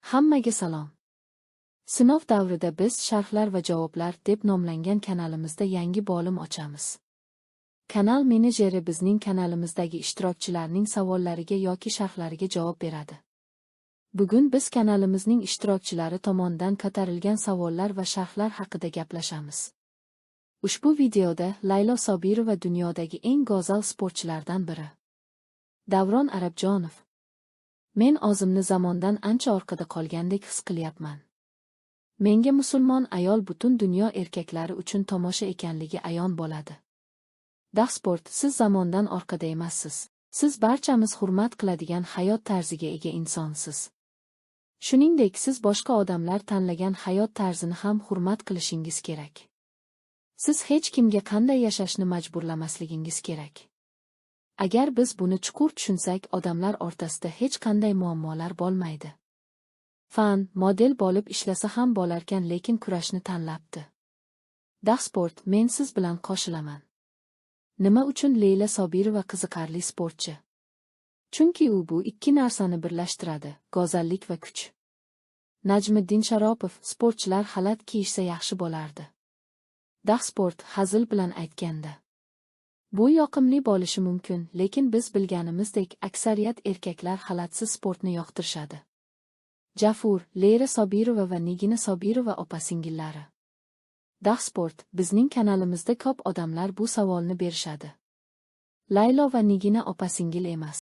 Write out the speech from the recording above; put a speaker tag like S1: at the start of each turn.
S1: Hammaga salom. Sinov davrida biz sharhlar va javoblar deb nomlangan kanalimizda yangi bo'lim ochamiz. Kanal menejeri bizning kanalimizdagi ishtirokchilarning savollariga yoki sharhlariga javob beradi. Bugun biz kanalimizning ishtirokchilari tomonidan ko'tarilgan savollar va sharhlar haqida gaplashamiz. Ushbu videoda Laylo Sobirova dunyodagi eng go'zal sportchilardan biri. Davron Arabjonov. Men o'zimni zamondan ancha orqada qolgandek his qilyapman. Menga musulmon ayol butun dunyo erkaklari uchun tomosha ekanligi ayon bo'ladi. Dahsport, siz zamondan orqada emassiz. Siz barchamiz hurmat qiladigan hayot tarziga ega insonsiz. Shuningdek, siz boshqa odamlar tanlagan hayot tarzini ham hurmat qilishingiz kerak. Siz hech kimga qanday yashashni majburlamasligingiz kerak. Agar biz buni chuqur tushunsak, odamlar o'rtasida hech qanday muammolar bo'lmaydi. Fan, model bo'lib ishlasa ham bo'larkan, lekin kurashni tanlabdi. Dahsport, men siz bilan qo'shilaman. Nima uchun Laylo Sobirova qiziqarli sportchi? Chunki u bu ikki narsani birlashtiradi, go'zallik va kuch. Najmiddin Sharopov, sportchilar xalat kiyishsa yaxshi bo'lardi. Dahsport, hazil bilan aytganda. Bu yoqimli bo'lishi mumkin, lekin biz bilganimizdek aksariyat erkaklar xalatsiz sportni yoqtirishadi. Jafur, Laylo Sobirova va Nigina Sobirova opa-singillari. Dahsport, bizning kanalimizda ko'p odamlar bu savolni berishadi. Laylo va Nigina opa-singil emas.